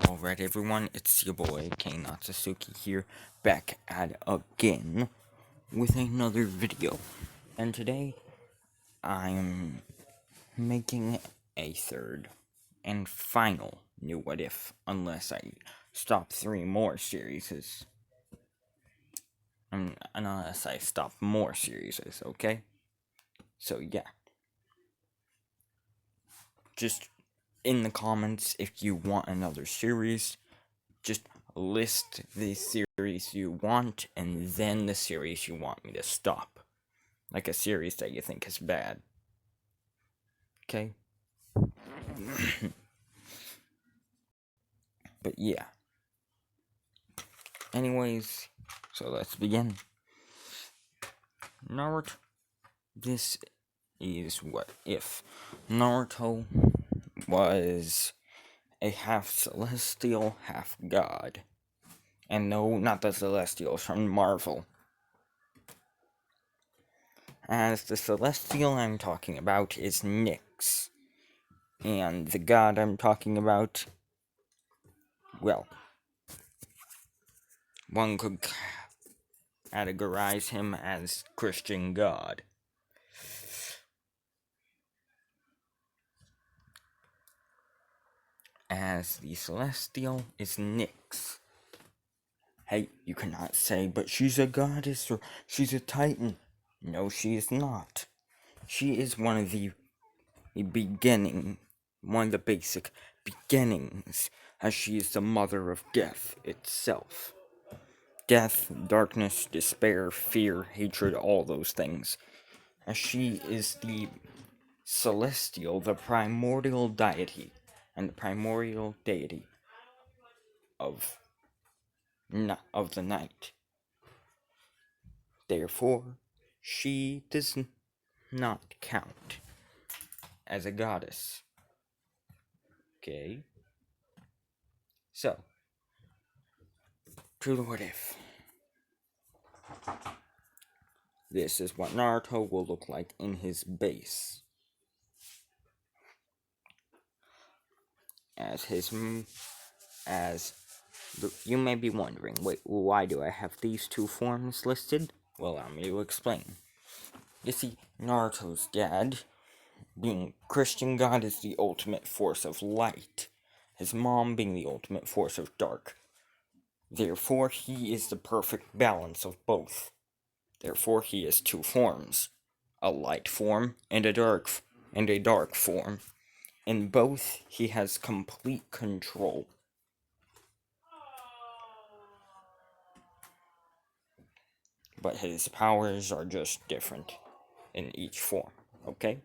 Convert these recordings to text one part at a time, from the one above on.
Alright everyone, it's your boy K Natsuki here, back at again with another video. And today, I'm making a third and final new What If, unless I stop 3 more series. Unless I stop more series, okay? So yeah. Just in the comments if you want another series. Just list the series you want, and then the series you want me to stop. Like a series that you think is bad. Okay? But yeah. Anyways, so let's begin. Naruto. This is what if Naruto was a half celestial, half god. And no, not the Celestials from Marvel. As the Celestial I'm talking about is Nyx. And the god I'm talking about, well, one could categorize him as Christian God. As the Celestial is Nyx. Hey, you cannot say, but she's a goddess or she's a titan. No, she is not. She is one of the basic beginnings, as she is the mother of death itself. Death, darkness, despair, fear, hatred, all those things. As she is the celestial, the primordial deity, and the primordial deity of the night. Therefore, she does not count as a goddess. Okay? So, to the what if. This is what Naruto will look like in his base. You may be wondering, wait, why do I have these two forms listed? Well, allow me to explain. You see, Naruto's dad, being Christian God, is the ultimate force of light. His mom being the ultimate force of dark. Therefore, he is the perfect balance of both. Therefore, he has two forms. A light form and a dark form. In both, he has complete control. But his powers are just different in each form, okay?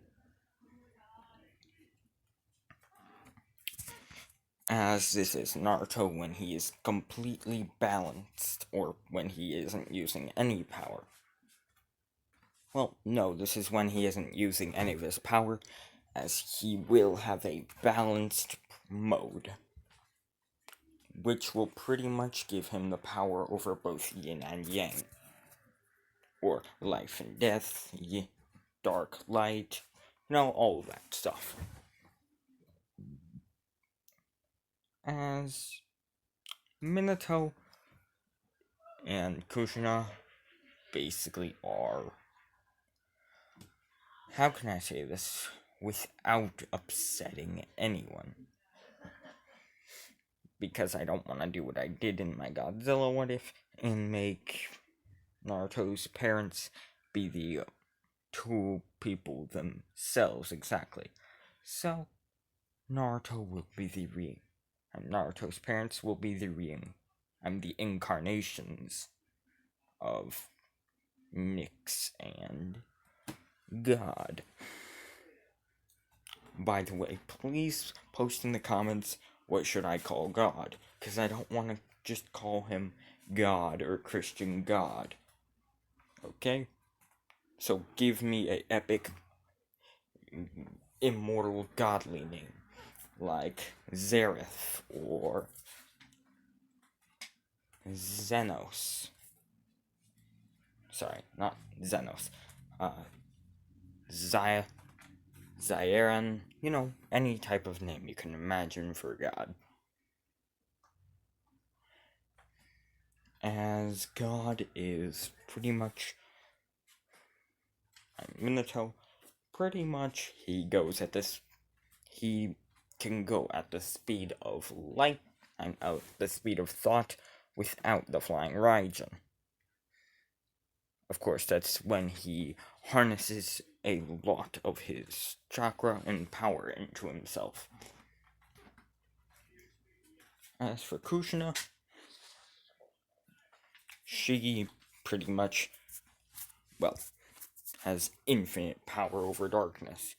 As this is Naruto when he is completely balanced, or when he isn't using any power. Well, no, this is when he isn't using any of his power, as he will have a balanced mode, which will pretty much give him the power over both yin and yang, or life and death, dark, light, all of that stuff. As Minato and Kushina basically are, how can I say this without upsetting anyone? Because I don't want to do what I did in my Godzilla What If and make Naruto's parents be the two people themselves exactly. So, Naruto will be and Naruto's parents will be the incarnations of Nyx and God. By the way, please post in the comments what should I call God, because I don't want to just call him God or Christian God. Okay? So give me an epic, immortal, godly name, like Zareth or Xenos. Sorry, not Xenos. Zairan, any type of name you can imagine for God. as God is pretty much Minato. Pretty much, he can go at the speed of light and the speed of thought without the flying Raijin. Of course, that's when he harnesses a lot of his chakra and power into himself. As for Kushina, she pretty much, well, has infinite power over darkness.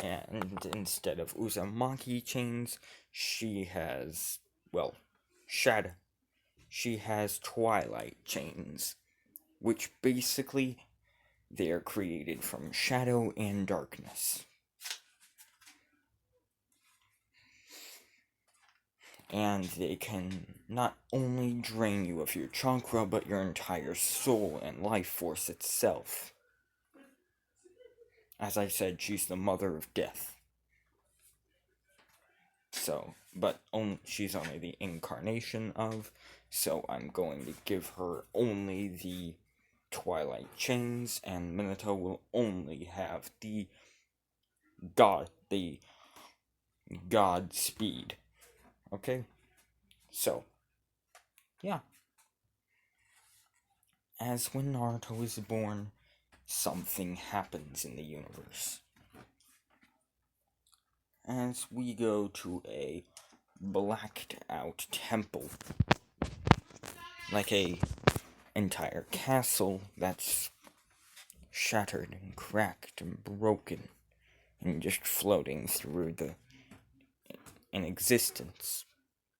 And instead of Uzumaki chains, she has, well, shadow. She has twilight chains, which basically they are created from shadow and darkness. And they can not only drain you of your chakra, but your entire soul and life force itself. As I said, she's the mother of death. So, but she's only the incarnation of, so I'm going to give her only the Twilight Chains, and Minato will only have the God Speed. Okay? So, yeah. As when Naruto is born, something happens in the universe. As we go to a blacked out temple, like a entire castle that's shattered and cracked and broken and just floating through an existence,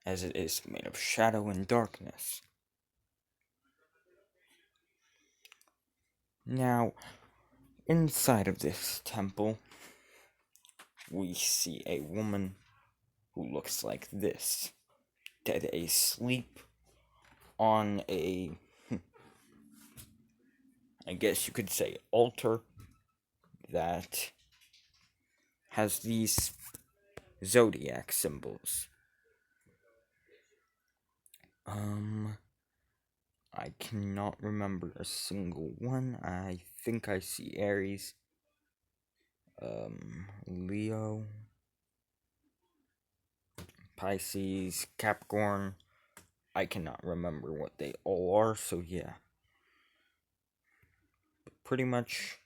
as it is made of shadow and darkness. Now, inside of this temple, we see a woman who looks like this, dead asleep on a, I guess you could say, altar that has these zodiac symbols. I cannot remember a single one. I think I see Aries, Leo, Pisces, Capricorn. I cannot remember what they all are, so yeah. But pretty much,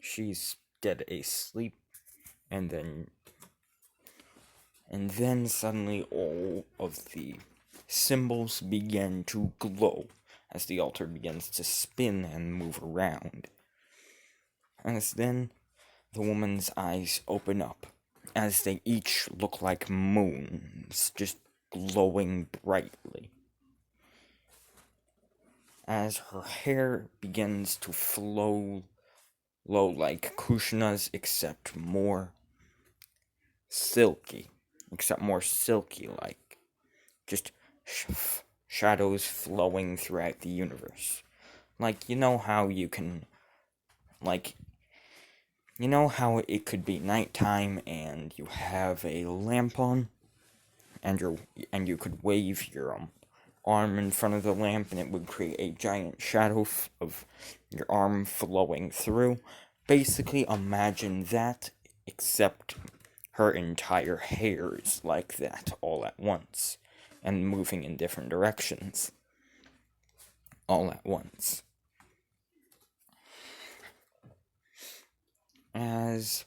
she's dead asleep, and then suddenly all of the symbols begin to glow as the altar begins to spin and move around. As then the woman's eyes open up, as they each look like moons, just glowing brightly. As her hair begins to flow like Kushina's, except more silky like. Just shadows flowing throughout the universe. Like, you know how you can, you know how it could be nighttime and you have a lamp on, and you could wave your arm in front of the lamp and it would create a giant shadow of your arm flowing through. Basically, imagine that, except her entire hair is like that all at once, and moving in different directions all at once. As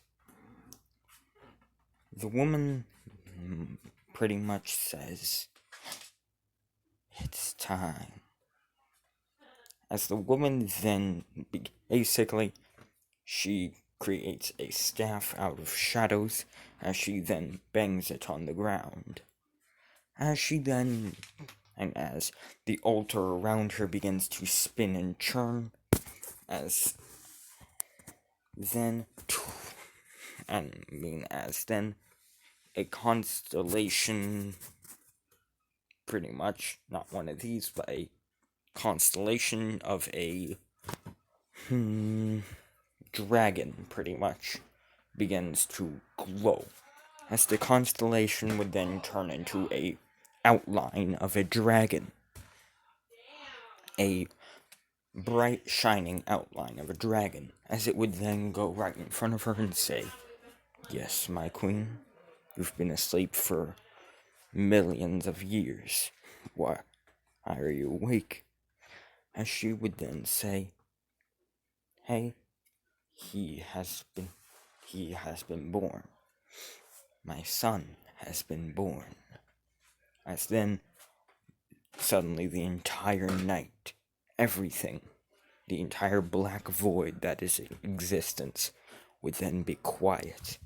the woman pretty much says, "It's time." As the woman then, basically, she creates a staff out of shadows, as she then bangs it on the ground. As the altar around her begins to spin and churn, as then a constellation, pretty much, not one of these, but a constellation of a dragon, pretty much, begins to glow as the constellation would then turn into a outline of a dragon. A bright, shining outline of a dragon, as it would then go right in front of her and say, "Yes, my queen, you've been asleep for millions of years. Why are you awake?" As she would then say, "Hey, he has been born. My son has been born." As then, suddenly the entire night, everything, the entire black void that is existence, would then be quiet.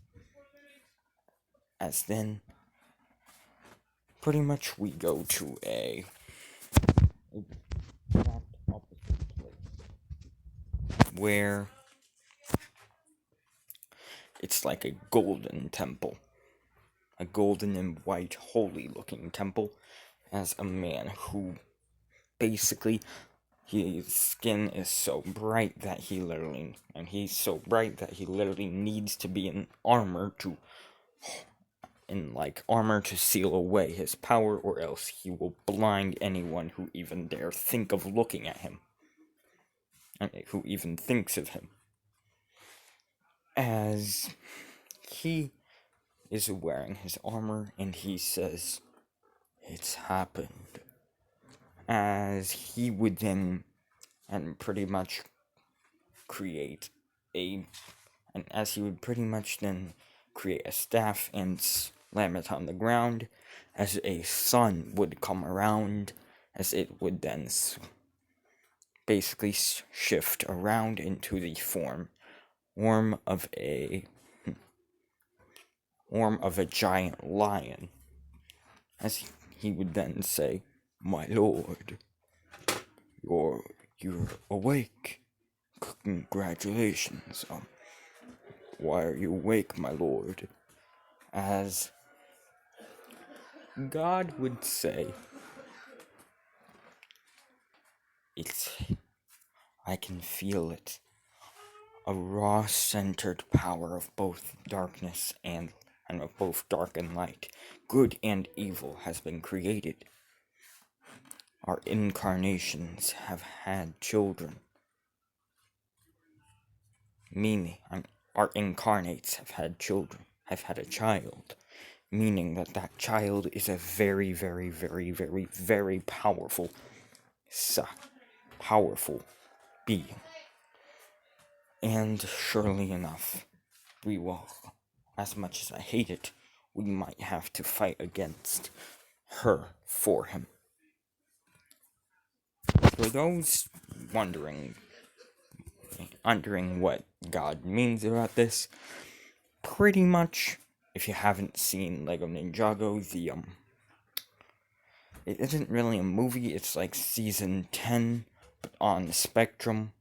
As then, pretty much we go to a exact opposite place, where it's like a golden temple. A golden and white, holy looking temple, as a man who basically, his skin is so bright that he's so bright that he literally needs to be in armor to seal away his power, or else he will blind anyone who even dare think of looking at him, and who even thinks of him. As he is wearing his armor, and he says, "It's happened." As he would then, and pretty much create a, and as he would pretty much then create a staff and slam it on the ground, as a sun would come around, as it would then basically shift around into the form of a giant lion, as he would then say, "My lord, you're awake. Congratulations. Why are you awake, my lord?" As God would say, I can feel it. A raw centered power of both darkness and of both dark and light, good and evil, has been created. Our incarnations have had children. Meaning, our incarnates have had children, have had a child. Meaning that child is a very, very, very, very, very powerful being. And surely enough, we will, as much as I hate it, we might have to fight against her for him. For those wondering what God means about this, pretty much, if you haven't seen Lego Ninjago, it isn't really a movie, it's like season 10 on Spectrum.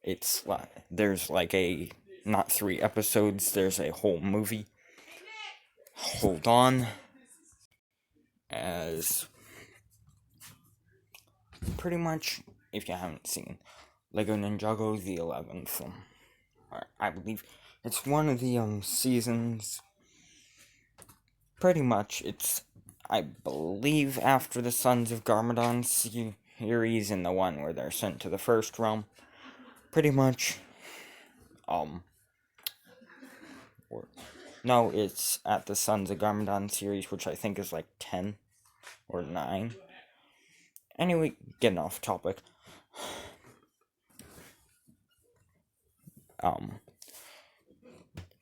It's like, there's like not 3 episodes, there's a whole movie. Hold on. As pretty much, if you haven't seen Lego Ninjago the 11th, I believe it's one of the seasons. Pretty much, it's, I believe, after the Sons of Garmadon series, and the one where they're sent to the First Realm. Pretty much, no, it's at the Sons of Garmadon series, which I think is like 10 or 9. Anyway, getting off topic.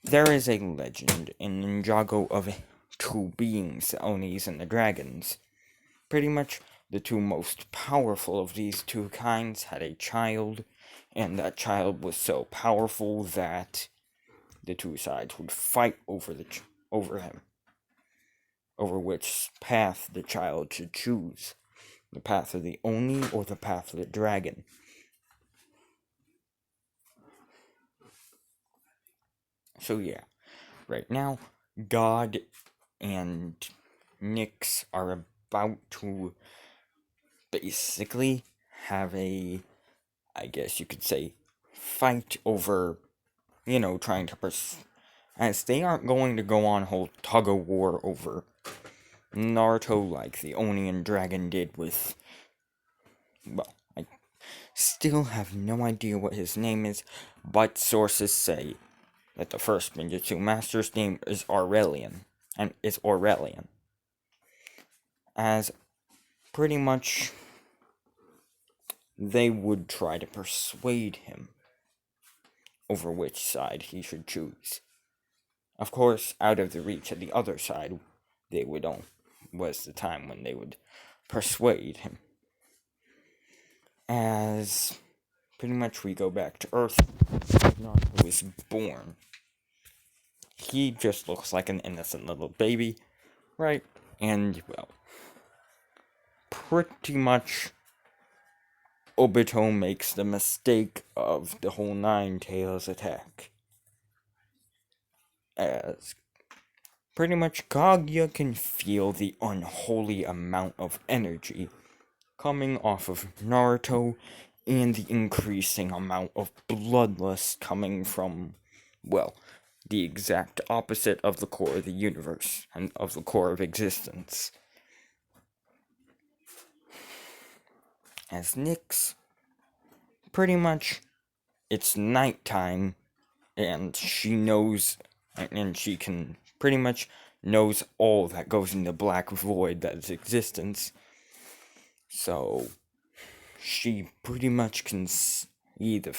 There is a legend in Ninjago of 2 beings, the Onis and the dragons. Pretty much, the 2 most powerful of these 2 kinds had a child, and that child was so powerful that the 2 sides would fight over him, over which path the child should choose, the path of the Oni or the path of the dragon. So yeah, right now, God and Nyx are about to basically have a, I guess you could say, fight over, trying to as they aren't going to go on a whole tug-of-war over Naruto like the Onion Dragon did with, well, I still have no idea what his name is, but sources say that the first ninjutsu master's name is Aurelian, and is Aurelian, as pretty much they would try to persuade him over which side he should choose. Of course, out of the reach of the other side, was the time when they would persuade him. As pretty much we go back to Earth, Naruto was born. He just looks like an innocent little baby, right? And, well, pretty much Obito makes the mistake of the whole Nine Tails attack. As pretty much Kaguya can feel the unholy amount of energy coming off of Naruto and the increasing amount of bloodlust coming from, well, the exact opposite of the core of the universe and of the core of existence. As Nyx, pretty much, it's nighttime, and she knows, and she can pretty much knows all that goes in the black void that is existence. So, she pretty much can see the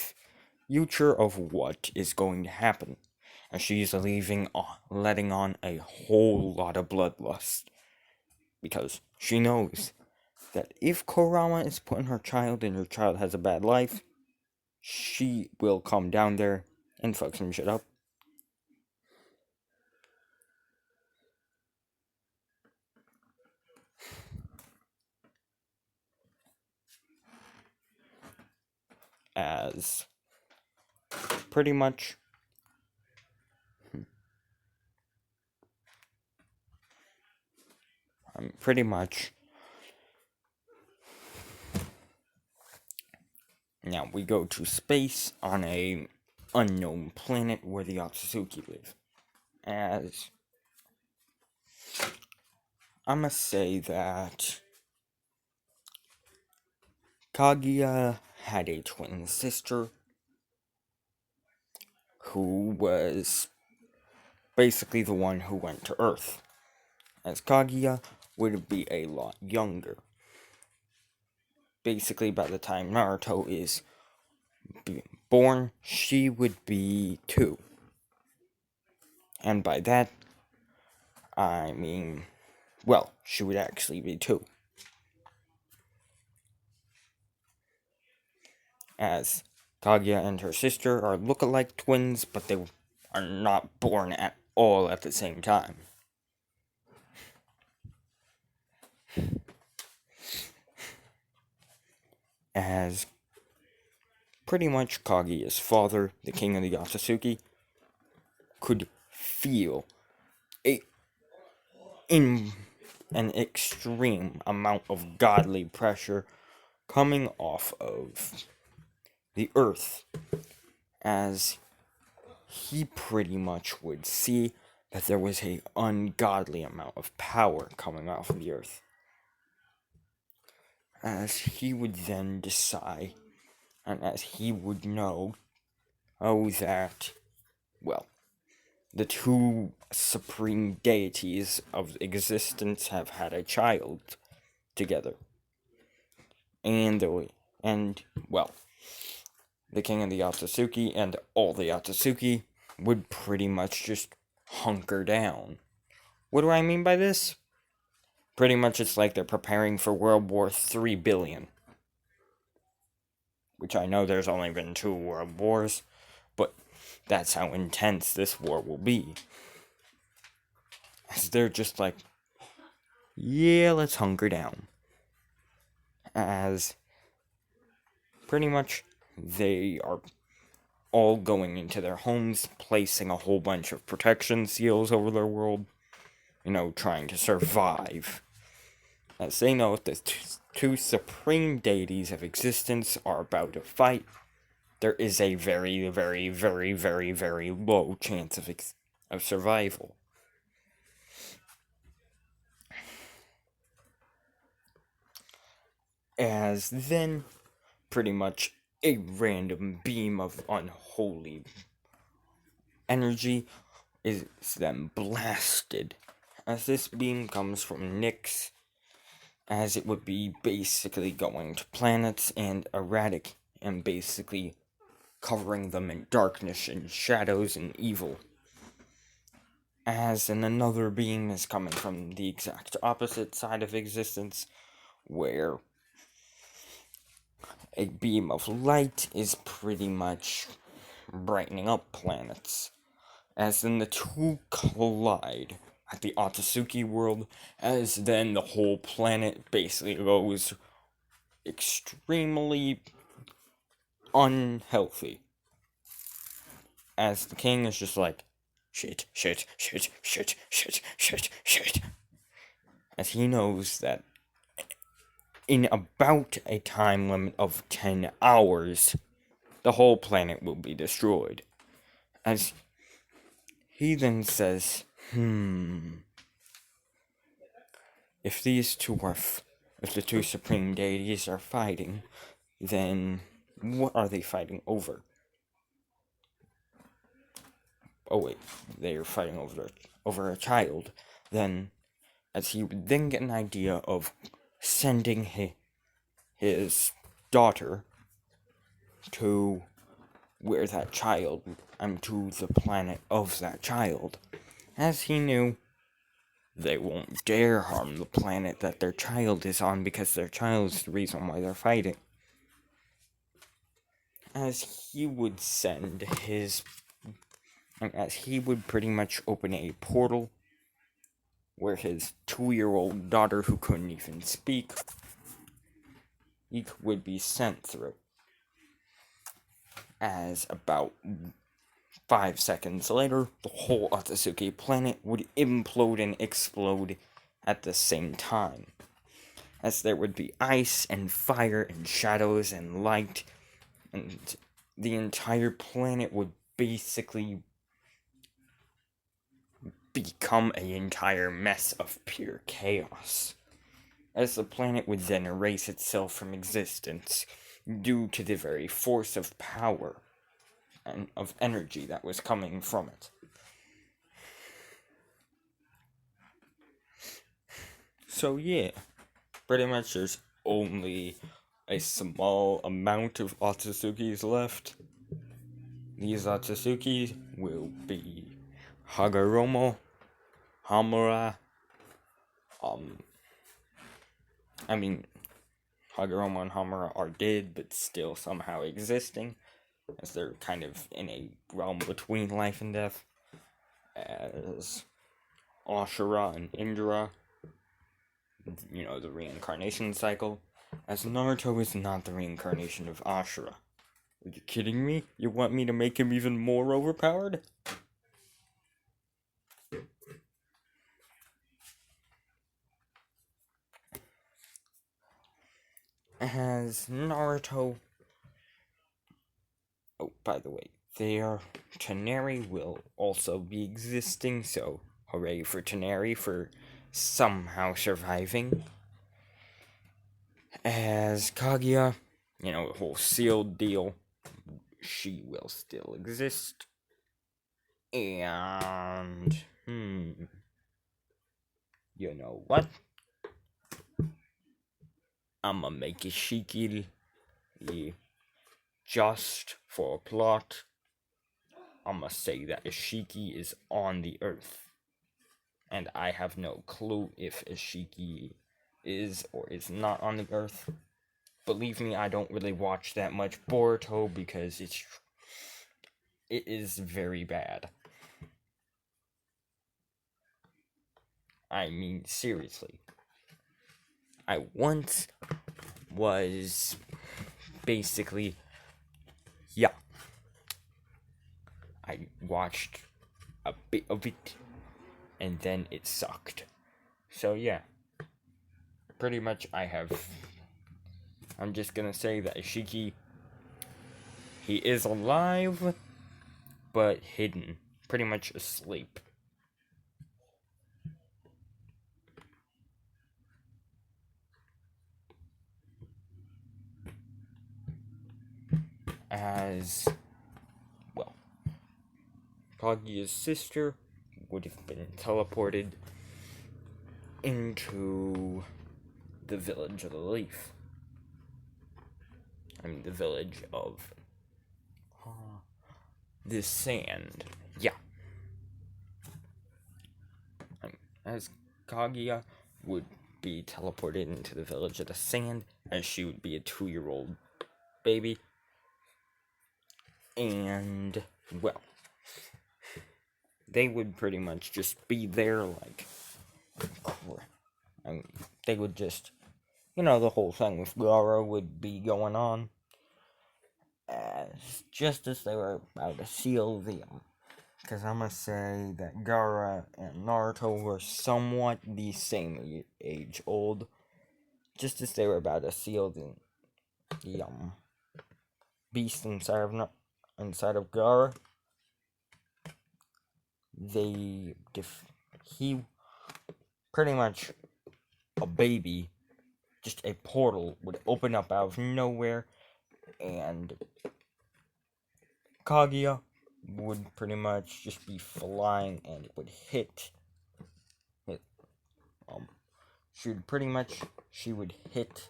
future of what is going to happen. And she's letting on a whole lot of bloodlust. Because she knows that if Kurama is putting her child and her child has a bad life, she will come down there and fuck some shit up. As pretty much now we go to space on a unknown planet where the Otsutsuki live. As I must say that Kaguya had a twin sister who was basically the one who went to Earth, as Kaguya would be a lot younger. Basically, by the time Naruto is born, she would be 2. And by that, I mean, well, she would actually be 2. As Kaguya and her sister are look-alike twins, but they are not born at all at the same time. As pretty much Kaguya's father, the king of the Otsutsuki, could feel an extreme amount of godly pressure coming off of the earth, as he pretty much would see that there was an ungodly amount of power coming off of the earth. As he would then decide, and as he would know, that, well, the 2 supreme deities of existence have had a child together. And, well, the king of the Otsutsuki and all the Otsutsuki would pretty much just hunker down. What do I mean by this? Pretty much it's like they're preparing for World War 3 billion. Which I know there's only been 2 world wars, but that's how intense this war will be. As they're just like, yeah, let's hunker down. As pretty much they are all going into their homes, placing a whole bunch of protection seals over their world, trying to survive. As they know the 2 supreme deities of existence are about to fight, there is a very, very, very, very, very low chance of of survival. As then, pretty much a random beam of unholy energy is then blasted. As this beam comes from Nyx, as it would be basically going to planets and erratic and basically covering them in darkness and shadows and evil. As in another beam is coming from the exact opposite side of existence, where a beam of light is pretty much brightening up planets. As then the two collide at the Otsutsuki world, as then the whole planet basically goes extremely unhealthy. As the king is just like, shit, as he knows that in about a time limit of 10 hours, the whole planet will be destroyed. As he then says, if these two are, if the two supreme deities are fighting, then what are they fighting over? Oh wait, they are fighting over a child. Then, as he would then get an idea of sending his daughter to where that child, to the planet of that child, as he knew they won't dare harm the planet that their child is on because their child is the reason why they're fighting. As he would pretty much open a portal where his 2-year-old daughter, who couldn't even speak, would be sent through. As about 5 seconds later, the whole Otsutsuki planet would implode and explode at the same time. As there would be ice and fire and shadows and light, and the entire planet would basically become an entire mess of pure chaos. As the planet would then erase itself from existence due to the very force of power and of energy that was coming from it. So yeah, pretty much there's only a small amount of Otsutsukis left. These Otsutsuki will be Hagoromo, Hamura, Hagoromo and Hamura are dead, but still somehow existing, as they're kind of in a realm between life and death, as Ashura and Indra, the reincarnation cycle, as Naruto is not the reincarnation of Ashura. Are you kidding me? You want me to make him even more overpowered? As Naruto... Oh, by the way, Toneri will also be existing, so hooray for Toneri for somehow surviving. As Kaguya, the whole sealed deal, she will still exist. And, you know what? I'ma make Ishiki just for a plot. I'ma say that Ishiki is on the Earth. And I have no clue if Ishiki is or is not on the Earth. Believe me, I don't really watch that much Boruto because it is very bad. I mean, seriously. I once was basically, I watched a bit of it, and then it sucked. So yeah, pretty much I'm just gonna say that Ishiki, he is alive, but hidden. pretty much asleep. As well, Kaguya's sister would have been teleported into the village of the leaf. I mean, the village of the sand. Yeah. As Kaguya would be teleported into the village of the sand, as she would be a 2-year-old baby. And, well, they would pretty much just be there, like, I mean, they would just, the whole thing with Gara would be going on. Just as they were about to seal the, because I'm gonna say that Gara and Naruto were somewhat the same age old. Just as they were about to seal the beast inside of Gara, he pretty much a baby, just a portal would open up out of nowhere, and Kaguya would pretty much just be flying, and it would hit. She would hit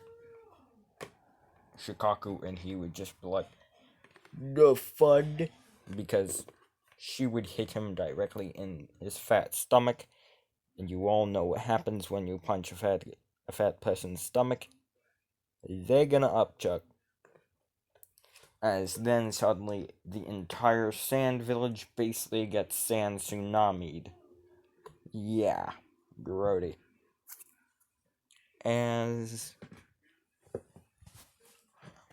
Shikaku, and he would just be like, the fun, because she would hit him directly in his fat stomach, and you all know what happens when you punch a fat person's stomach. They're gonna upchuck. As then suddenly the entire sand village basically gets sand tsunami'd. Yeah, grody. As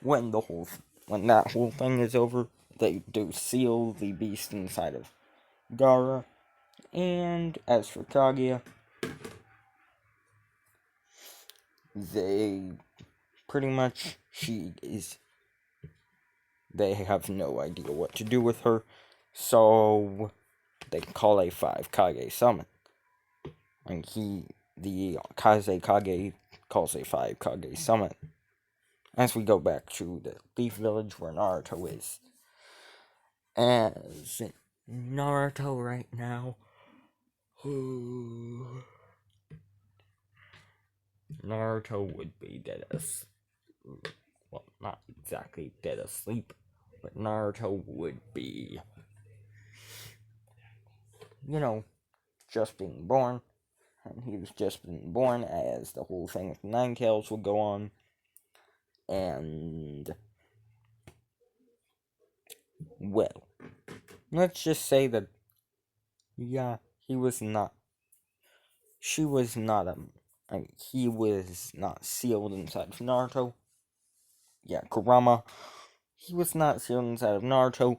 when that whole thing is over, they do seal the beast inside of Gara. And as for Kaguya, they pretty much they have no idea what to do with her, so they call a 5 Kage summon. And the Kaze Kage calls a 5 Kage summon. As we go back to the Leaf Village where Naruto is. As Naruto right now, Naruto would be dead asleep. Well, not exactly dead asleep, but Naruto would be, just being born. And he was just being born as the whole thing with Nine Tails would go on. And, well, let's just say that, yeah, he was not sealed inside of Naruto. Yeah, Kurama. He was not sealed inside of Naruto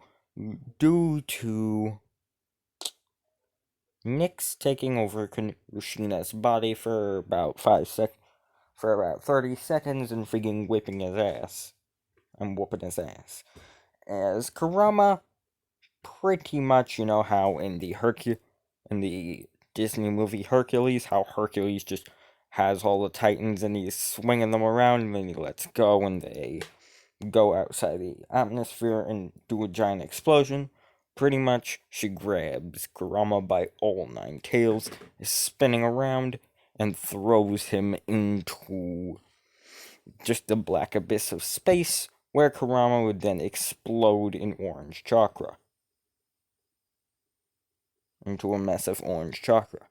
due to Nyx taking over Kushina's body for about 30 seconds and freaking whipping his ass. And whooping his ass. As Kurama, pretty much, how in the Disney movie Hercules, how Hercules just has all the Titans and he's swinging them around and then he lets go and they go outside the atmosphere and do a giant explosion. Pretty much, she grabs Kurama by all 9 tails, is spinning around, and throws him into just the black abyss of space, where Kurama would then explode in orange chakra. Into a mess of orange chakra.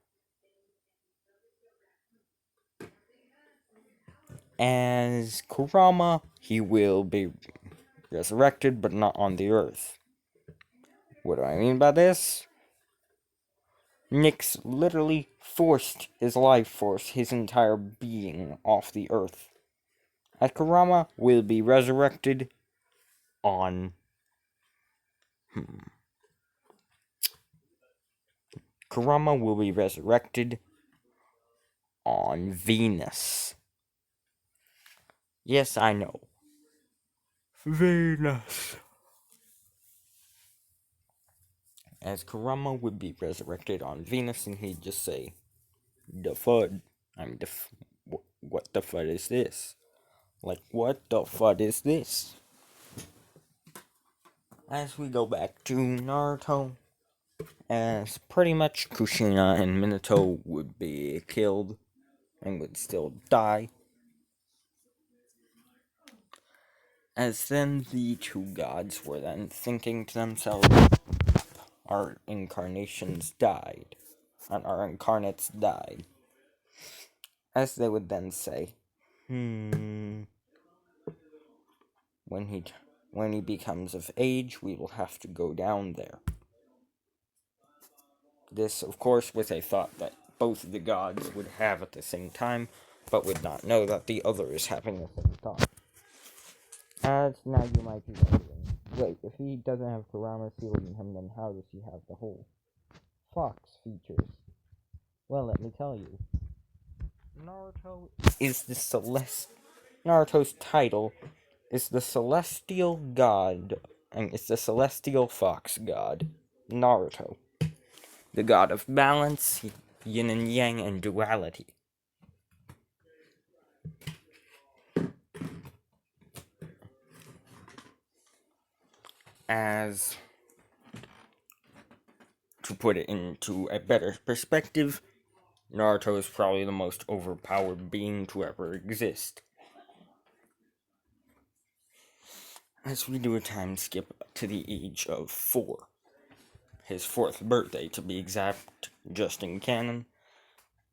As Kurama, he will be resurrected, but not on the earth. What do I mean by this? Nyx literally forced his life force, his entire being, off the earth. As Kurama will be resurrected on... Kurama will be resurrected on Venus. Yes, I know. Venus. as Kurama would be resurrected on Venus, and he'd just say, "The FUD." I mean, what the FUD is this? Like, what the FUD is this? As we go back to Naruto, as pretty much Kushina and Minato would be killed and would still die. As then the two gods were then thinking to themselves, our incarnations died, and our incarnates died. As they would then say, when he becomes of age, we will have to go down there. This, of course, was a thought that both of the gods would have at the same time, but would not know that the other is having the same thought. As now you might be wondering, wait, if he doesn't have Kurama sealing him, then how does he have the whole Fox features? Well, let me tell you. Naruto's title is the Celestial God, and it's the Celestial Fox God, Naruto. The god of balance, yin and yang, and duality. As to put it into a better perspective, Naruto is probably the most overpowered being to ever exist. As we do a time skip to the age of 4, his 4th birthday to be exact, just in canon,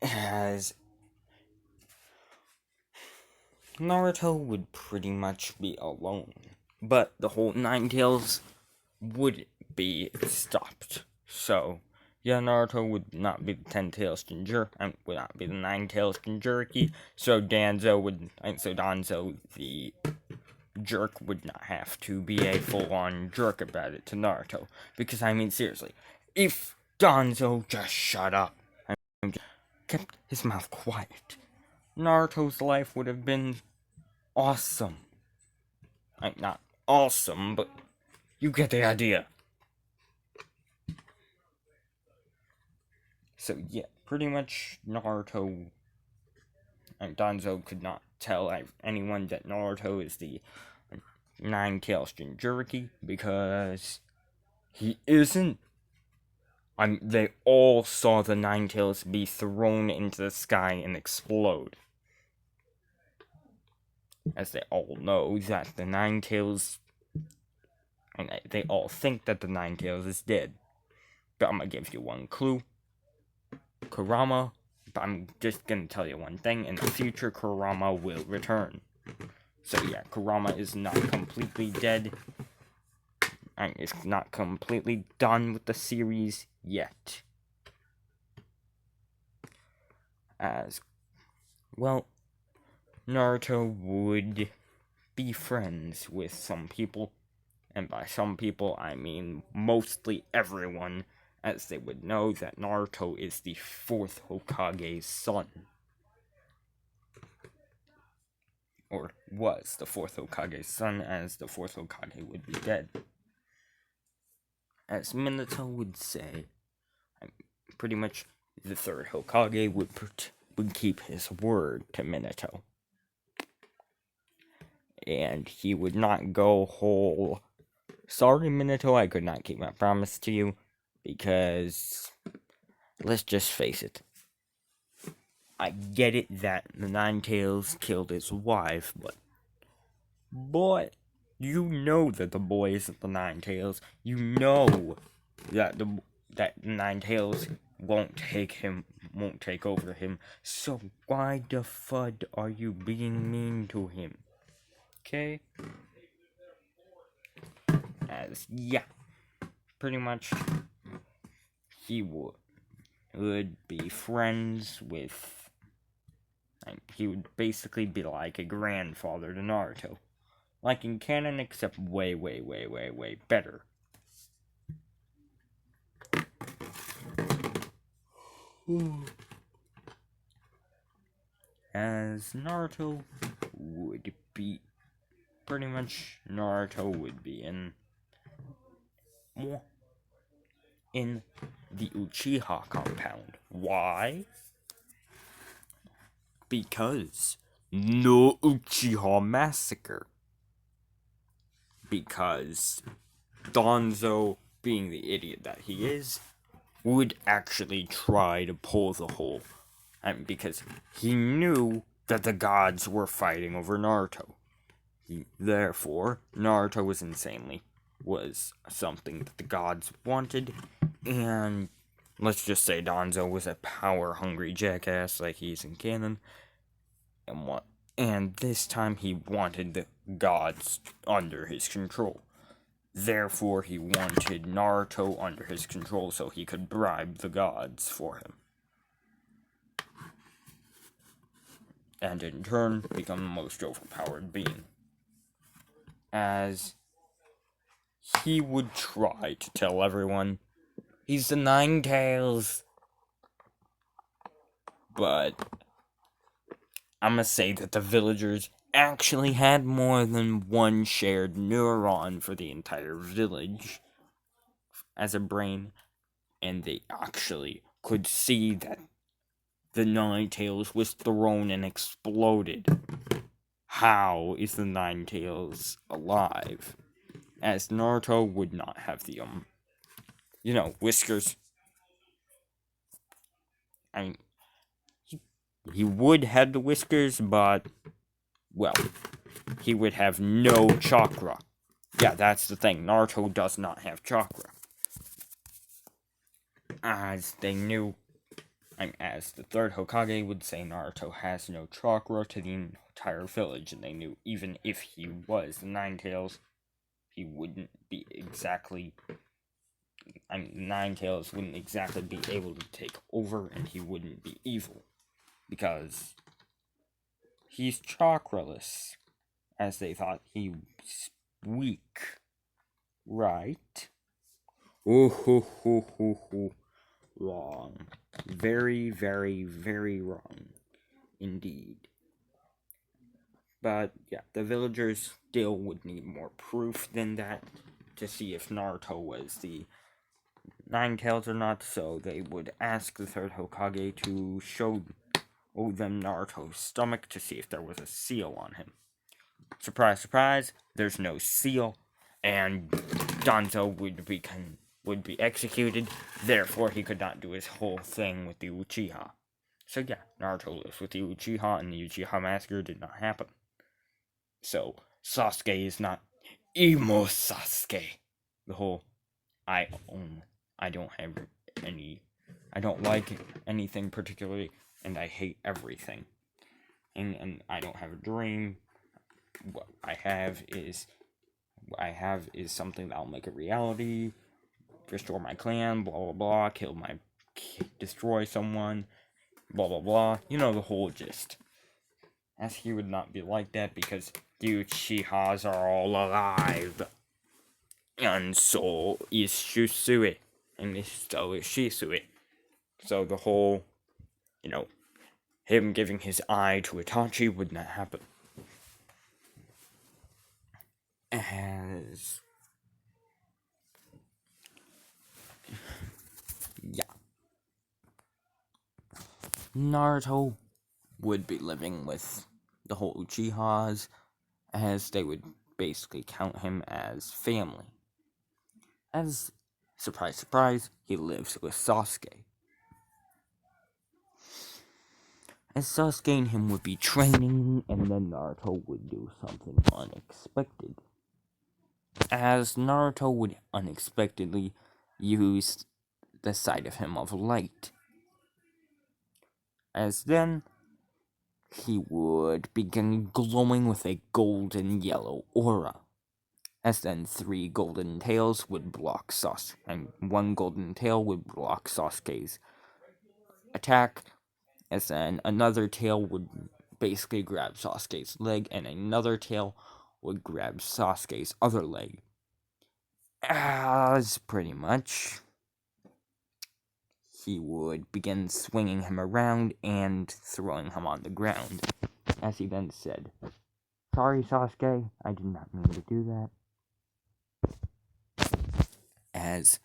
as Naruto would pretty much be alone. But the whole Nine Tails would be stopped. So, yeah, Naruto would not be the 10 Tails Jinchuriki, would not be the 9 Tails Jinchuriki, so Danzo, the jerk, would not have to be a full-on jerk about it to Naruto. Because, I mean, seriously, if Danzo just shut up and kept his mouth quiet, Naruto's life would have been awesome. Not awesome, but you get the idea. So, yeah, pretty much Naruto and Danzo could not tell anyone that Naruto is the 9 Tails Jinchuriki, because he isn't. They all saw the 9 Tails be thrown into the sky and explode. As they all know that the 9 Tails, and they all think that the 9 Tails is dead. But I'm gonna give you one clue. Kurama, but I'm just gonna tell you one thing, in the future Kurama will return. So yeah, Kurama is not completely dead, and is not completely done with the series yet. As, well, Naruto would be friends with some people, and by some people I mean mostly everyone, as they would know that Naruto is the 4th Hokage's son. Or was the 4th Hokage's son, as the 4th Hokage would be dead. As Minato would say, pretty much the 3rd Hokage would keep his word to Minato. And he would not go whole, sorry Minato, I could not keep my promise to you, because, let's just face it, I get it that the 9 Tails killed his wife, but you know that the boy isn't the 9 Tails. You know that the 9 Tails won't take over him. So why the FUD are you being mean to him? Okay? As, yeah, pretty much he would be friends with, he would basically be like a grandfather to Naruto. Like in canon, except way, way, way, way, way better. As Naruto would be, pretty much Naruto would be in in the Uchiha compound. Why? Because no Uchiha massacre. Because Danzo, being the idiot that he is, would actually try to pull the whole. Because he knew that the gods were fighting over Naruto. Therefore, Naruto was something that the gods wanted, and let's just say Danzo was a power-hungry jackass like he is in canon, and this time he wanted the gods under his control. Therefore, he wanted Naruto under his control so he could bribe the gods for him. And in turn, become the most overpowered being. As he would try to tell everyone, he's the Nine Tails. But I'm gonna say that the villagers actually had more than one shared neuron for the entire village as a brain, and they actually could see that the Nine Tails was thrown and exploded. How is the Nine Tails alive? As Naruto would not have the, whiskers. I mean, he would have the whiskers, but, well, he would have no chakra. Yeah, that's the thing. Naruto does not have chakra. As they knew, as the third Hokage would say, Naruto has no chakra to the entire village, and they knew even if he was the Nine Tails, he wouldn't be exactly. Nine Tails wouldn't exactly be able to take over, and he wouldn't be evil. Because he's chakraless, as they thought he was weak. Right? Oh, wrong. Very, very, very wrong. Indeed. But, yeah, the villagers still would need more proof than that to see if Naruto was the Nine Tails or not, so they would ask the third Hokage to show them Naruto's stomach to see if there was a seal on him. Surprise, surprise, there's no seal, and Danzo would be executed, therefore he could not do his whole thing with the Uchiha. So yeah, Naruto lives with the Uchiha, and the Uchiha massacre did not happen. So, Sasuke is not Emo Sasuke. The whole, I don't like anything particularly, and I hate everything. And I don't have a dream. What I have is something that'll make a reality, restore my clan, blah blah blah, destroy someone, blah blah blah. You know the whole gist. As he would not be like that because the Uchihas are all alive. And so is Shisui. And so is Shisui. So the whole, him giving his eye to Itachi would not happen. As... yeah. Naruto would be living with the whole Uchihas, as they would basically count him as family. As, surprise, surprise, he lives with Sasuke. As Sasuke and him would be training, and then Naruto would do something unexpected. As Naruto would unexpectedly use the side of him of light. As then, he would begin glowing with a golden yellow aura. As then 3 golden tails would block Sasuke, and 1 golden tail would block Sasuke's attack. As then another tail would basically grab Sasuke's leg, and another tail would grab Sasuke's other leg. As pretty much, he would begin swinging him around and throwing him on the ground. As he then said, "Sorry, Sasuke, I did not mean to do that." As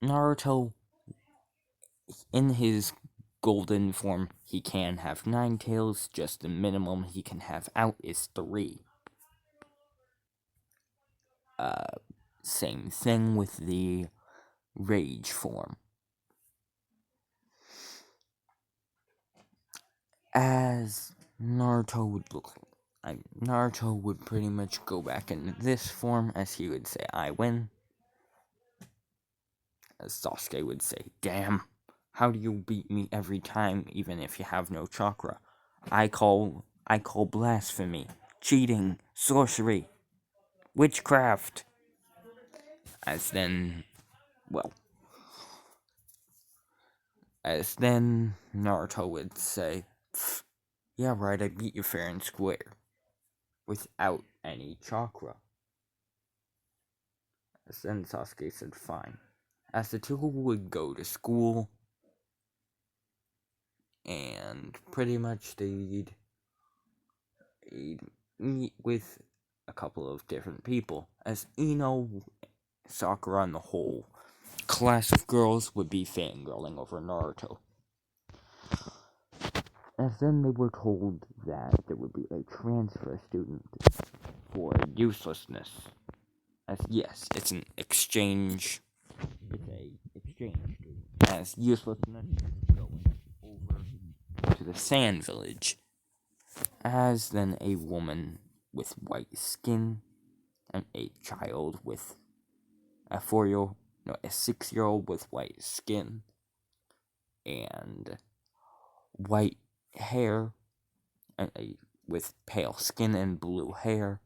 Naruto, in his golden form, he can have 9 tails, just the minimum he can have out is 3. Same thing with the rage form. As Naruto would look like, Naruto would pretty much go back into this form, as he would say, I win. As Sasuke would say, damn, how do you beat me every time, even if you have no chakra? I call blasphemy, cheating, sorcery, witchcraft. As then Naruto would say, yeah, right, I beat you fair and square, without any chakra. As then Sasuke said, fine. As the two would go to school, and pretty much they'd meet with a couple of different people, as Ino, Sakura, and the whole class of girls would be fangirling over Naruto. As then they were told that there would be a transfer student for uselessness. As yes, it's an exchange. It's a exchange student. As uselessness is going over to the Sand Village. As then a woman with white skin and a child with a 6-year-old with white skin and white hair, and with pale skin and blue hair,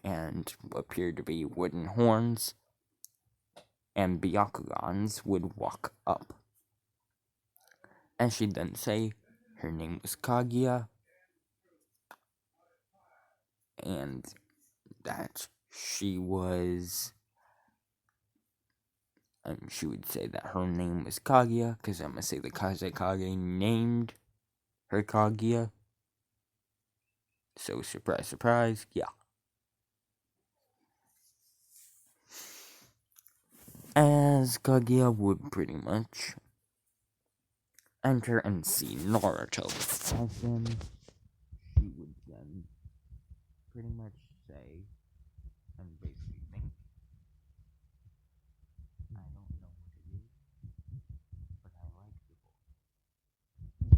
and appeared to be wooden horns, and Byakugans would walk up. And she'd then say her name was Kaguya, and that she was... And she would say that her name was Kaguya, because I'm going to say the Kazekage named her Kaguya. So, surprise, surprise, yeah. As Kaguya would pretty much enter and see Naruto. As then, she would then pretty much say, and basically think, I don't know what it is, but I like the boy.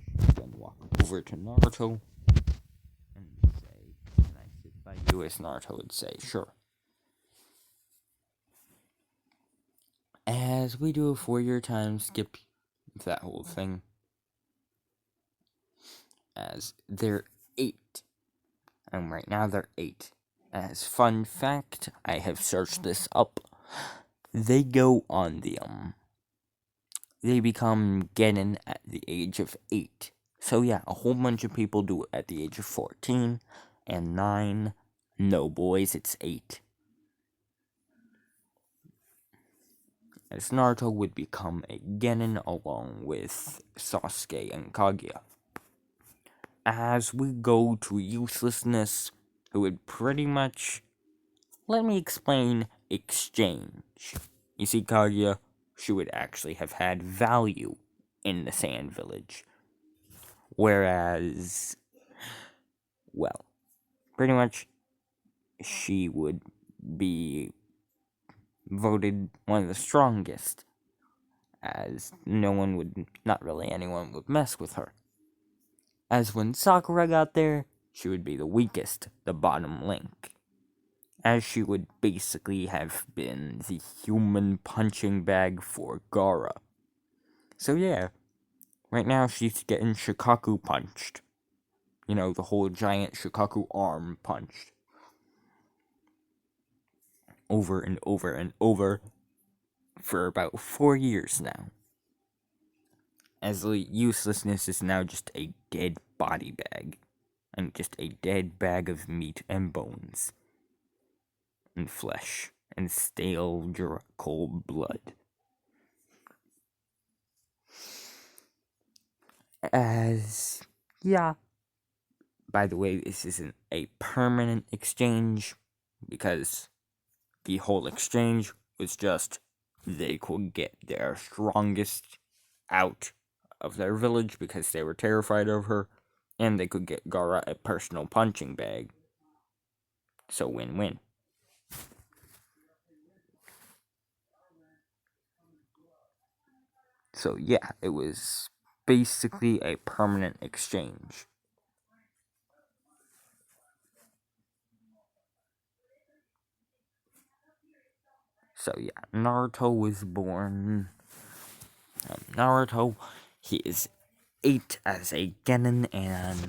She would then walk over to Naruto and say, can I sit by you? As Naruto would say, sure. As we do a 4-year time skip, that whole thing, as they're 8. And right now they're 8. As fun fact, I have searched this up. They go on they become Genin at the age of 8. So yeah, a whole bunch of people do it at the age of 14 and 9. No, boys, it's 8. As Naruto would become a Genin along with Sasuke and Kaguya. As we go to uselessness, who would pretty much... Let me explain exchange. You see, Kaguya, she would actually have had value in the Sand Village. Whereas, well, pretty much she would be voted one of the strongest, as not really anyone would mess with her. As when Sakura got there, she would be the weakest, the bottom link. As she would basically have been the human punching bag for Gaara. So yeah, right now she's getting Shikaku punched. You know, the whole giant Shikaku arm punched. Over and over and over for about 4 years now. As the uselessness is now just a dead body bag. And just a dead bag of meat and bones. And flesh. And stale, cold blood. As, yeah. By the way, this isn't a permanent exchange, because the whole exchange was just they could get their strongest out of their village because they were terrified of her, and they could get Gara a personal punching bag. So win-win. So yeah, it was basically a permanent exchange. So yeah, Naruto was born. Naruto, he is 8 as a genin, and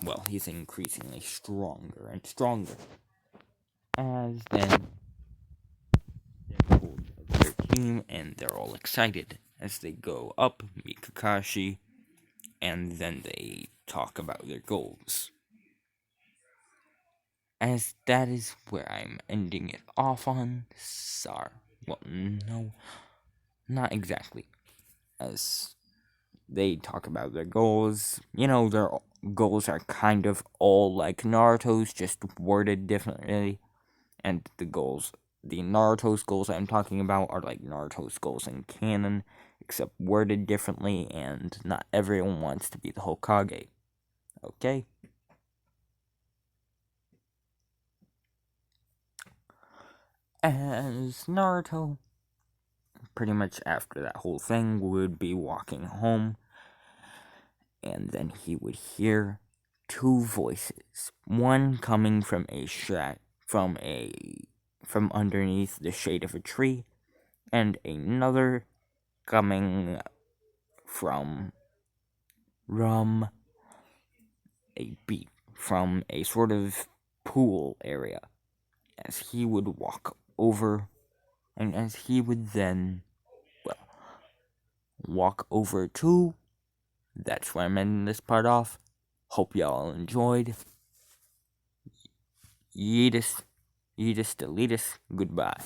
well, he's increasingly stronger and stronger. As then they're told of their team, and they're all excited as they go up, meet Kakashi, and then they talk about their goals. As that is where I'm ending it off on. Sorry. Well, no, not exactly. As they talk about their goals, their goals are kind of all like Naruto's, just worded differently. And the Naruto's goals I'm talking about are like Naruto's goals in canon, except worded differently, and not everyone wants to be the Hokage. Okay? As Naruto, pretty much after that whole thing, would be walking home, and then he would hear two voices. One coming from from underneath the shade of a tree, and another coming from a beach, from a sort of pool area, as he would walk over, and as he would then, well, walk over to. That's where I'm ending this part off. Hope y'all enjoyed. Yeetus, Yeetus, Deletus, goodbye.